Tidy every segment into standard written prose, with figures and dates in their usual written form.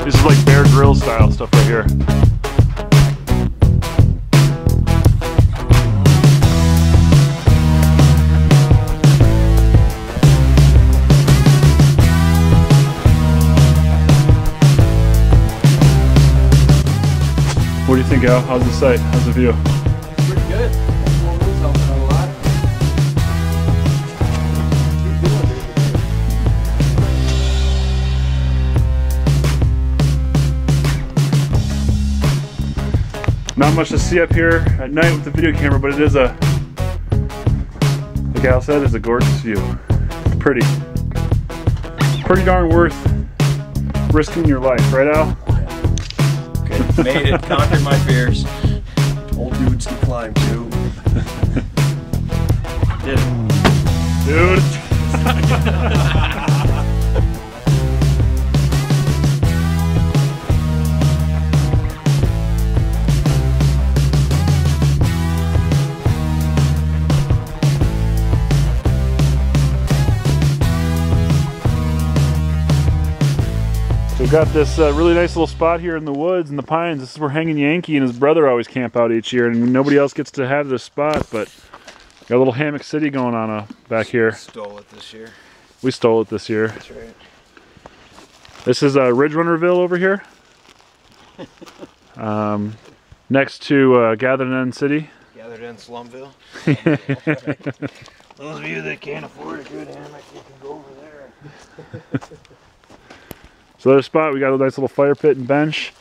This is like Bear Grylls style stuff right here. What do you think, Al? How's the site? How's the view? Pretty good. Helping out a lot. Keep doing it. Not much to see up here at night with the video camera, but it is a, like Al said, it's a gorgeous view. It's pretty darn worth risking your life, right, Al? Okay, made it. Conquered my fears. Old dudes can climb too. Did it. Dude. We've got this really nice little spot here in the woods and the pines. This is where Hanging Yankee and his brother always camp out each year, and nobody else gets to have this spot, but got a little Hammock City going on back here. Stole it this year. We stole it this year. That's right. This is Ridge Runnerville over here. Next to Gathered End City. Gathered End Slumville. Those of you that can't afford a good hammock, you can go over there. So there's a spot, we got a nice little fire pit and bench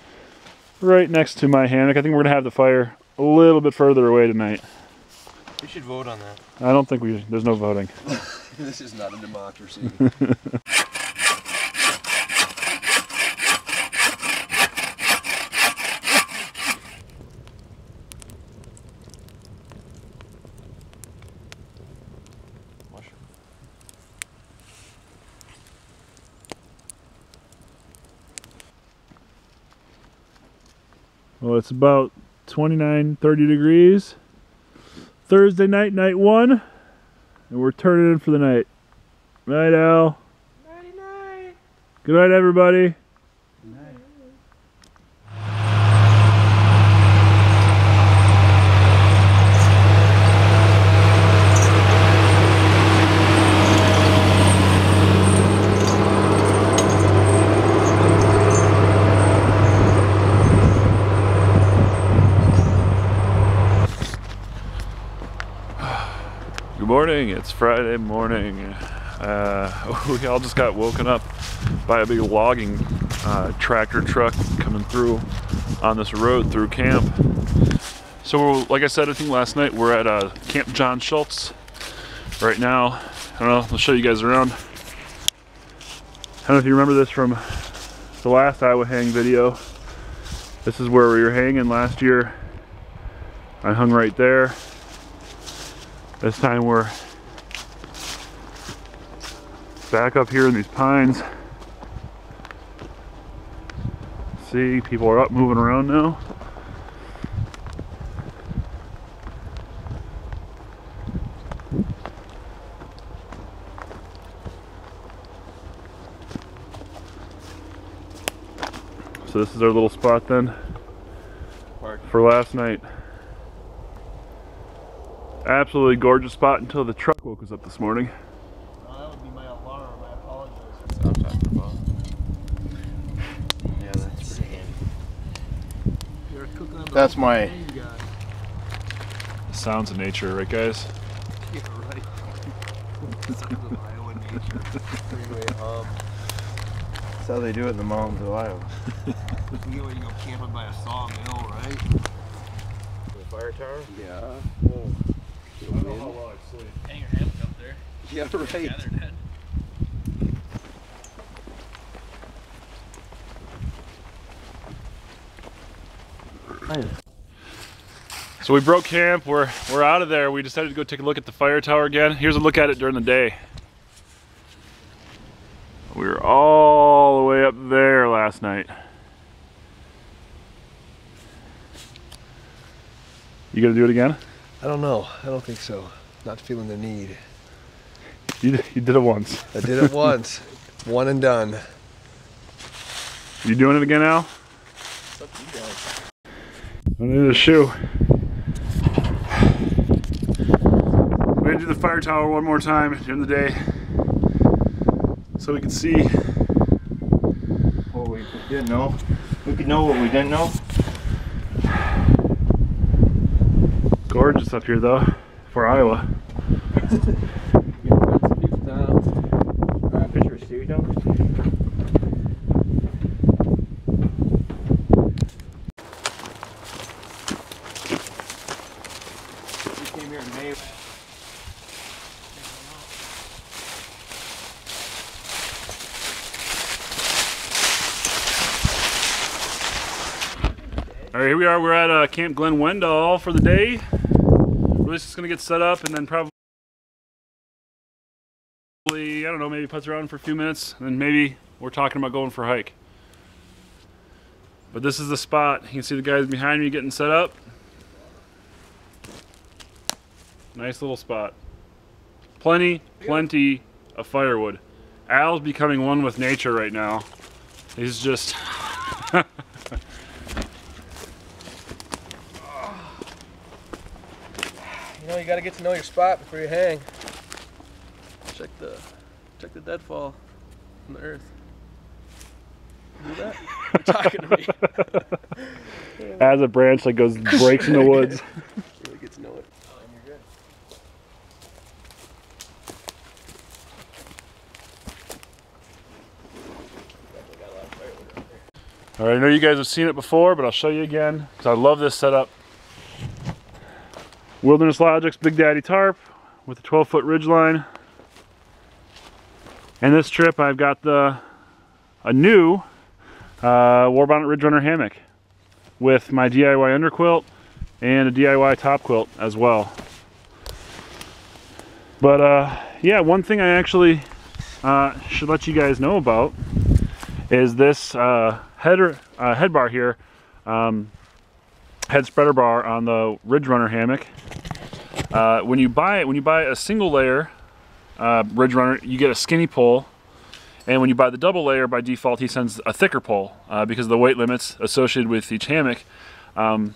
right next to my hammock. I think we're gonna have the fire a little bit further away tonight. We should vote on that. I don't think there's no voting. This is not a democracy. Well, it's about 29, 30 degrees. Thursday night, night one. And we're turning in for the night. Night, Al. Nighty night. Good night, everybody. Good night. Good morning, it's Friday morning. We all just got woken up by a big logging tractor truck coming through on this road through camp. So like I said, I think last night, we're at Camp John Schultz right now. I don't know, I'll show you guys around. I don't know if you remember this from the last Iowa Hang video. This is where we were hanging last year. I hung right there. This time we're back up here in these pines. See, people are up moving around now. So this is our little spot then for last night. Absolutely gorgeous spot until the truck woke us up this morning. That would be my alarm. I apologize. That's what I'm talking about. Yeah, that's pretty handy. You're cooking up. That's my. Sounds of nature, right, guys? You're right. Sounds of Iowa nature. That's how they do it in the mountains of Iowa. You know when you go camping by a sawmill, right? The fire tower? Yeah. Oh. I don't know how well I sleep. Hang your hammock up there. Yeah, right. So we broke camp, we're out of there. We decided to go take a look at the fire tower again. Here's a look at it during the day. We were all the way up there last night. You gonna do it again? I don't know. I don't think so. Not feeling the need. You did it once. I did it once. One and done. You doing it again, Al? It's up to you guys. I need a shoe. We're gonna do the fire tower one more time during the day so we can see What we didn't know. We could know what we didn't know. Gorgeous up here though, for Iowa. Picture of Stevie down. We came here in May. All right, here we are. We're at Camp Glen Wendell for the day. We're just gonna get set up and then probably, I don't know, maybe putz around for a few minutes, and then maybe we're talking about going for a hike. But this is the spot. You can see the guys behind me getting set up. Nice little spot. Plenty of firewood. Al's becoming one with nature right now. He's just You know, you gotta get to know your spot before you hang. Check the deadfall from the earth. Do that? You're talking to me. as a branch like goes breaks in the woods. Really get to know it. Oh, and you're good. Definitely got a lot of firewood out there. All right, I know you guys have seen it before, but I'll show you again because I love this setup. Wilderness Logic's Big Daddy tarp with a 12-foot ridge line. And this trip I've got a new War Bonnet Ridge Runner hammock with my DIY underquilt and a DIY top quilt as well. But yeah, one thing I actually should let you guys know about is this head bar here, head spreader bar on the Ridge Runner hammock. When you buy a single layer Ridge Runner, you get a skinny pole, and when you buy the double layer, by default he sends a thicker pole because of the weight limits associated with each hammock. Now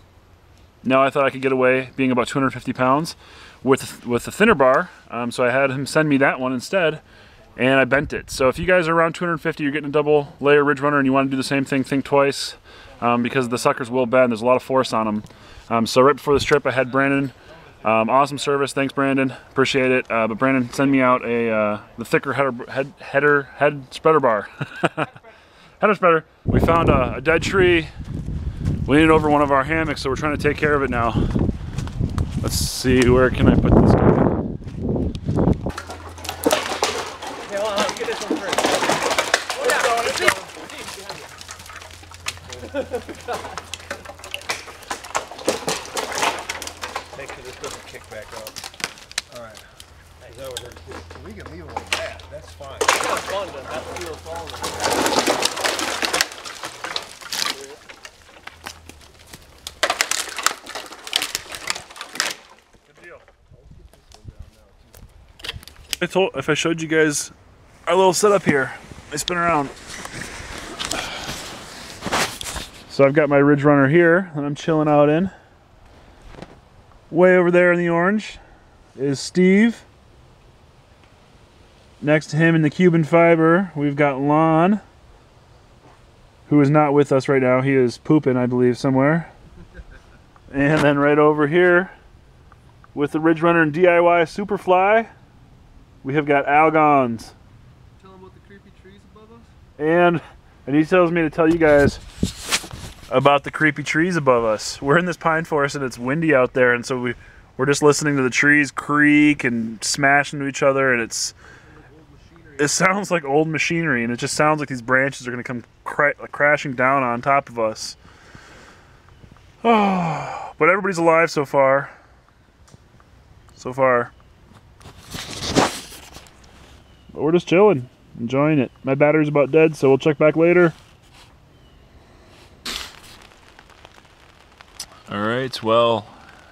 I thought I could get away being about 250 pounds with the thinner bar, so I had him send me that one instead, and I bent it. So if you guys are around 250, you're getting a double layer Ridge Runner and you want to do the same thing, think twice, because the suckers will bend. There's a lot of force on them. So right before this trip I had Brandon, awesome service, thanks Brandon, appreciate it. But Brandon sent me out the thicker head spreader bar. Header spreader. We found a dead tree leaning over one of our hammocks, so we're trying to take care of it now. Let's see, where can I put this guy? Yeah, hold on, get this one first. Make sure this doesn't kick back up. Alright. Is that what we're, we can leave it like that. That's fine. It's kind of fun to have to feel it falling. If I showed you guys our little setup here, I spin around. So I've got my Ridge Runner here that I'm chilling out in. Way over there in the orange is Steve. Next to him in the Cuban fiber, we've got Lon, who is not with us right now. He is pooping, I believe, somewhere. And then right over here with the Ridge Runner and DIY Superfly, we have got Algons. Tell them about the creepy trees above us. And he tells me to tell you guys about the creepy trees above us. We're in this pine forest and it's windy out there, and so we're just listening to the trees creak and smash into each other, and it sounds like old machinery, and it just sounds like these branches are going to come crashing down on top of us. Oh, but everybody's alive so far. So far. But we're just chilling, enjoying it. My battery's about dead, so we'll check back later. Alright, well,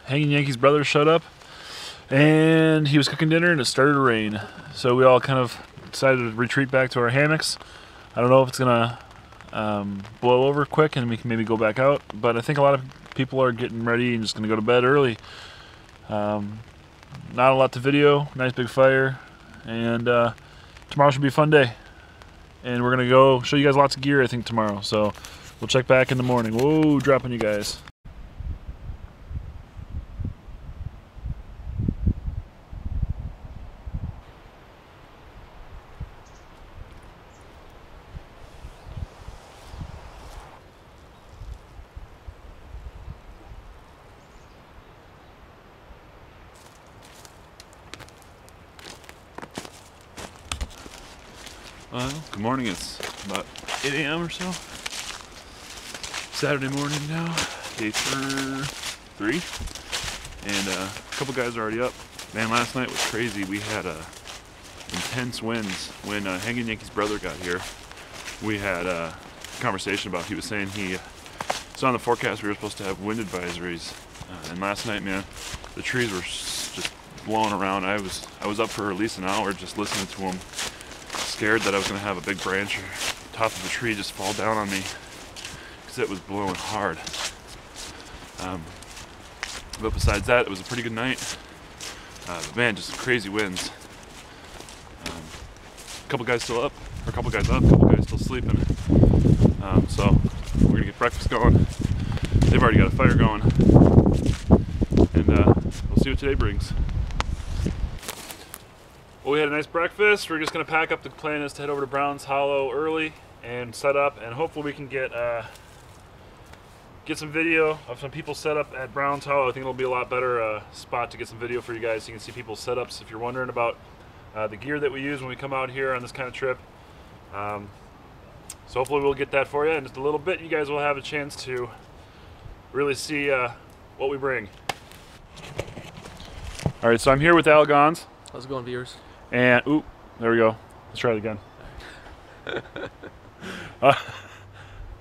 Hanging Yankee's brother showed up, and he was cooking dinner, and it started to rain. So we all kind of decided to retreat back to our hammocks. I don't know if it's gonna blow over quick and we can maybe go back out. But I think a lot of people are getting ready and just going to go to bed early. Not a lot to video, nice big fire, and tomorrow should be a fun day. And we're going to go show you guys lots of gear, I think, tomorrow. So we'll check back in the morning. Whoa, dropping you guys. Well, good morning. It's about 8 a.m. or so. Saturday morning now, day 3. And a couple guys are already up. Man, last night was crazy. We had intense winds. When Hanging Yankee's brother got here, we had a conversation about, he was saying he saw in the forecast we were supposed to have wind advisories. And last night, man, the trees were just blowing around. I was up for at least an hour just listening to them. Scared that I was going to have a big branch or top of the tree just fall down on me because it was blowing hard. But besides that, it was a pretty good night. But man, just crazy winds. A couple guys still up, or a couple guys up, a couple guys still sleeping. So we're going to get breakfast going. They've already got a fire going. And we'll see what today brings. Well, we had a nice breakfast. We're just going to pack up. The plan is to head over to Browns Hollow early and set up, and hopefully we can get some video of some people set up at Browns Hollow. I think it'll be a lot better spot to get some video for you guys so you can see people's setups if you're wondering about the gear that we use when we come out here on this kind of trip. So hopefully we'll get that for you. In just a little bit, you guys will have a chance to really see what we bring. All right, so I'm here with Al Gons. How's it going, viewers? And, ooh, there we go. Let's try it again.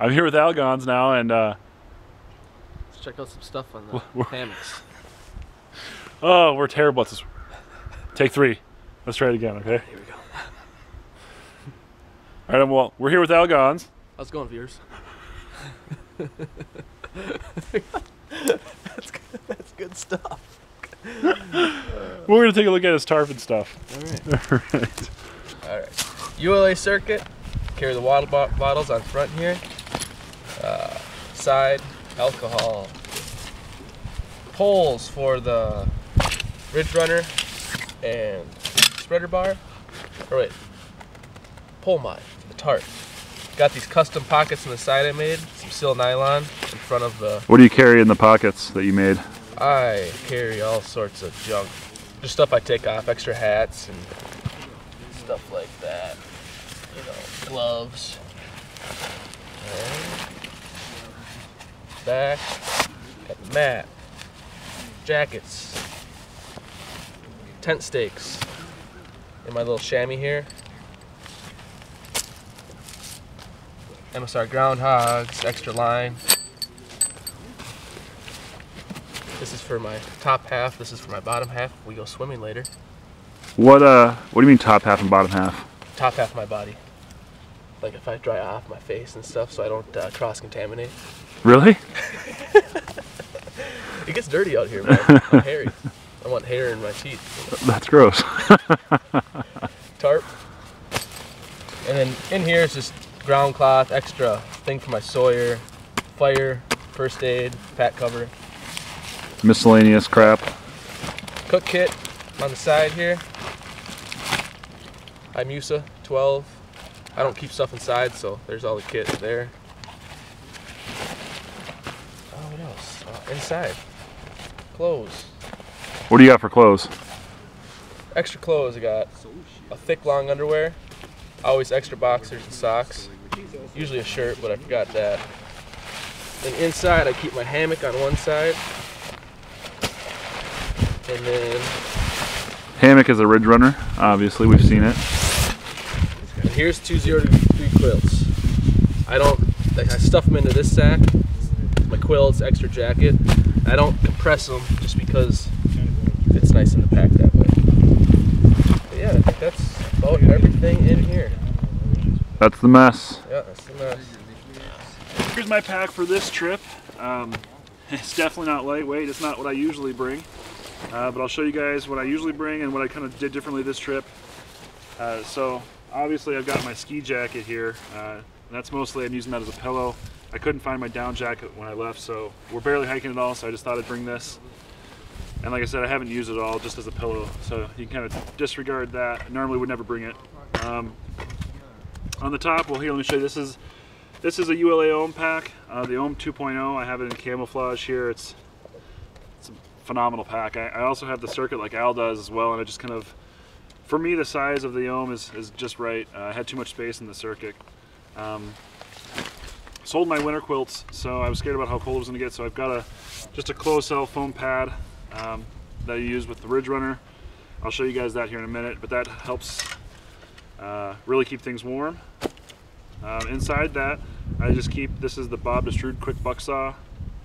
I'm here with Al Gons now, and let's check out some stuff on the hammocks. Oh, we're terrible at this. Take 3. Let's try it again, okay? Here we go. All right, well, we're here with Al Gons. How's it going, viewers? That's good stuff. We're going to take a look at his tarp and stuff. All right. ULA circuit. Carry the water bottles on front here. Side alcohol. Poles for the ridge runner and spreader bar. Or wait. Pole mine for the tarp. Got these custom pockets on the side I made. Some seal nylon in front of the... What do you carry in the pockets that you made? I carry all sorts of junk. Just stuff I take off, extra hats and stuff like that. You know, gloves. And back, got the mat, jackets, tent stakes in my little chamois here. MSR groundhogs, extra line. This is for my top half, this is for my bottom half. We go swimming later. What do you mean top half and bottom half? Top half of my body. Like if I dry off my face and stuff so I don't cross-contaminate. Really? It gets dirty out here, man. I'm hairy. I want hair in my teeth. That's gross. Tarp. And then in here is just ground cloth, extra thing for my Sawyer, fire, first aid, pat cover. Miscellaneous crap. Cook kit on the side here. Imusa 12. I don't keep stuff inside, so there's all the kit there. Oh, what else? Inside. Clothes. What do you got for clothes? Extra clothes. I got a thick long underwear. Always extra boxers and socks. Usually a shirt, but I forgot that. Then inside I keep my hammock on one side. And then Hammock is a ridge runner, obviously we've seen it. and here's 2 0-degree quilts. I stuff them into this sack. My quilts, extra jacket. I don't compress them just because it's nice in the pack that way. But yeah, I think that's about everything in here. That's the mess. Yeah, that's the mess. Here's my pack for this trip. It's definitely not lightweight. It's not what I usually bring, but I'll show you guys what I usually bring and what I kind of did differently this trip. So obviously I've got my ski jacket here. That's mostly, I'm using that as a pillow. I couldn't find my down jacket when I left, so we're barely hiking at all, so I just thought I'd bring this. And like I said, I haven't used it at all, just as a pillow, so you can kind of disregard that. I normally would never bring it. On the top, well, here, let me show you. This is a ULA Ohm pack, the Ohm 2.0. I have it in camouflage here. It's a phenomenal pack. I also have the circuit like Al does as well, and I just kind of, for me, the size of the Ohm is just right. I had too much space in the circuit. Sold my winter quilts, so I was scared about how cold it was going to get, so I've got just a closed cell foam pad that I use with the Ridge Runner. I'll show you guys that here in a minute, but that helps really keep things warm. Inside that, I just keep, this is the Bob Destrude quick buck saw.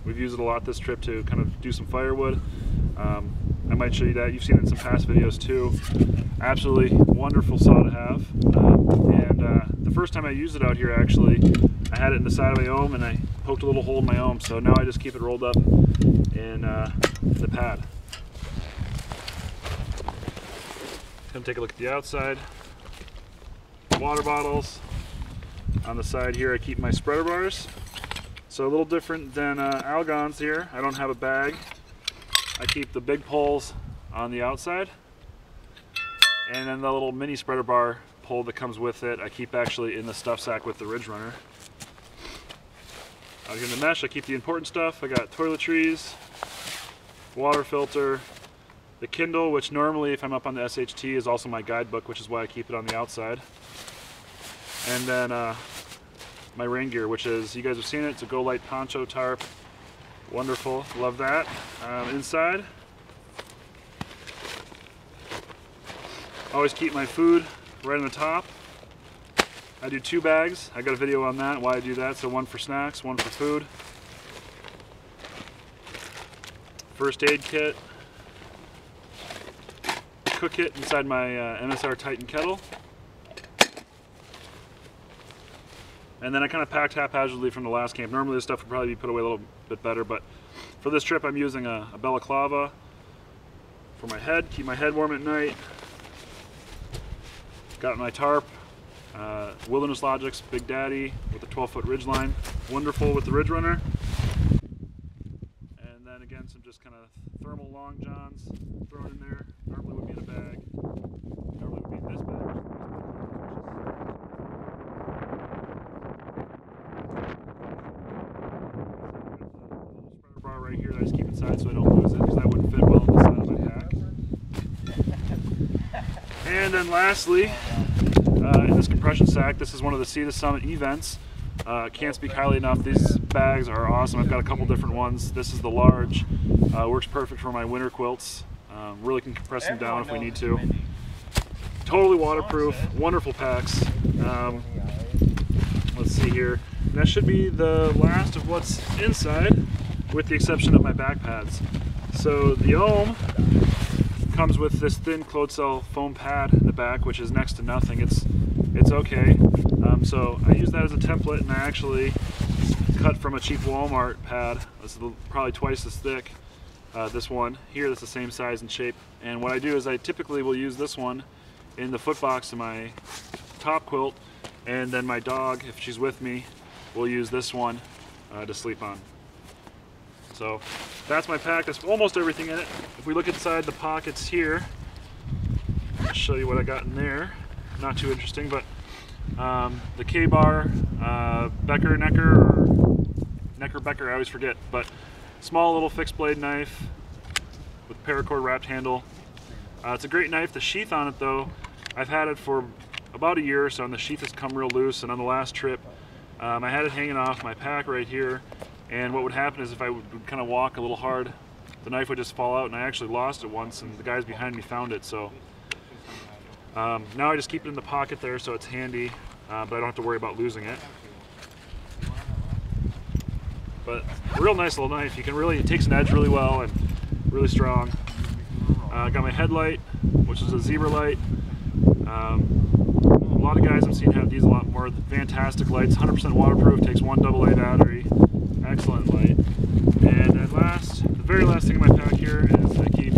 We've used it a lot this trip to kind of do some firewood. I might show you that. You've seen it in some past videos too. Absolutely wonderful saw to have. The first time I used it out here, actually, I had it in the side of my ohm and I poked a little hole in my ohm, so now I just keep it rolled up in the pad. Come take a look at the outside. Water bottles. On the side here I keep my spreader bars. So a little different than Algon's here. I don't have a bag. I keep the big poles on the outside. And then the little mini spreader bar pole that comes with it, I keep actually in the stuff sack with the Ridge Runner. Out here in the mesh, I keep the important stuff. I got toiletries, water filter, the Kindle, which normally if I'm up on the SHT is also my guidebook, which is why I keep it on the outside. And then my rain gear, which is, you guys have seen it, it's a Go Light poncho tarp. Wonderful, love that. Inside, always keep my food right on the top. I do 2 bags. I got a video on that, why I do that. So one for snacks, one for food. First aid kit. Cook kit inside my MSR Titan kettle. And then I kind of packed haphazardly from the last camp. Normally this stuff would probably be put away a little bit better, but for this trip I'm using a balaclava for my head, keep my head warm at night. Got my tarp, Wilderness Logic's Big Daddy with a 12-foot ridge line. Wonderful with the Ridge Runner. And then again, some just kind of thermal long johns thrown in there. Normally would be in a bag. Normally would be in this bag. Spreader bar right here that I just keep inside so I don't lose it, because that wouldn't fit well on the side of my pack. And then lastly, in this compression sack, this is one of the Sea to Summit events. Can't speak highly enough. These bags are awesome. I've got a couple different ones. This is the large. Works perfect for my winter quilts. Really can compress them down if we need to. Totally waterproof. Wonderful packs. Let's see here. And that should be the last of what's inside, with the exception of my back pads. So the Ohm comes with this thin closed cell foam pad in the back, which is next to nothing. It's okay. So I use that as a template, and I actually cut from a cheap Walmart pad. This is probably twice as thick. This one here, that's the same size and shape. And what I do is I typically will use this one in the foot box of my top quilt, and then my dog, if she's with me, will use this one to sleep on. So that's my pack. That's almost everything in it. If we look inside the pockets here, I'll show you what I got in there. Not too interesting, but the K-bar, Becker, Necker, or Necker, Becker, I always forget, but small little fixed blade knife with paracord wrapped handle. It's a great knife. The sheath on it though, I've had it for about a year or so, and the sheath has come real loose, and on the last trip I had it hanging off my pack right here, and what would happen is if I would kind of walk a little hard, the knife would just fall out, and I actually lost it once, and the guys behind me found it. So now I just keep it in the pocket there so it's handy, but I don't have to worry about losing it. But a real nice little knife. You can really, it takes an edge really well and really strong. Got my headlight, which is a zebra light. lot of guys I've seen have these a lot more. Fantastic lights, 100% waterproof, takes one AA battery, excellent light. And then the very last thing in my pack here is I keep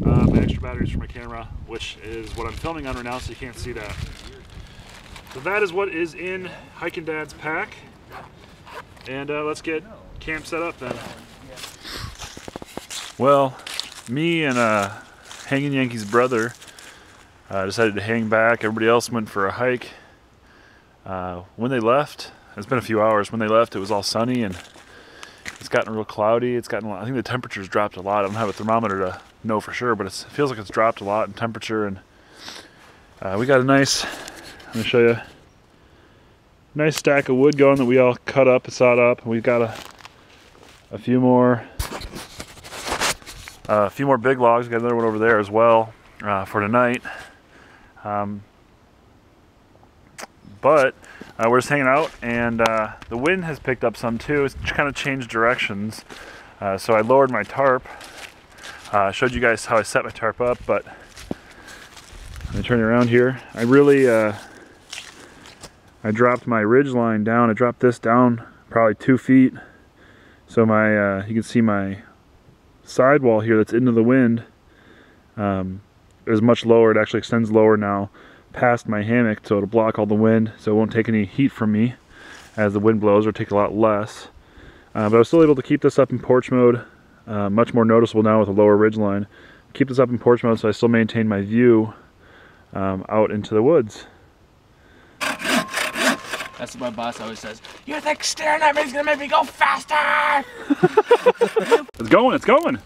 my extra batteries for my camera, which is what I'm filming on right now, so you can't see that. So that is what is in Hiking Dad's pack. And let's get camp set up then. Well, me and Hanging Yankee's brother decided to hang back. Everybody else went for a hike. When they left, it's been a few hours. When they left, it was all sunny and it's gotten real cloudy. I think the temperature's dropped a lot. I don't have a thermometer to know for sure, but it feels like it's dropped a lot in temperature. And we got a nice, let me show you, nice stack of wood going that we all cut up and sawed up. We've got a few more big logs. We got another one over there as well for tonight. But we're just hanging out, and the wind has picked up some too. It's kind of changed directions. So I lowered my tarp. Showed you guys how I set my tarp up, but let me turn it around here. I really I dropped my ridge line down. I dropped this down probably 2 feet. So my you can see my sidewall here that's into the wind is much lower. It actually extends lower now past my hammock, so it'll block all the wind, so it won't take any heat from me as the wind blows, or take a lot less. But I was still able to keep this up in porch mode, much more noticeable now with a lower ridge line. Keep this up in porch mode so I still maintain my view out into the woods. That's what my boss always says. You think staring at me is gonna make me go faster? It's going, it's going.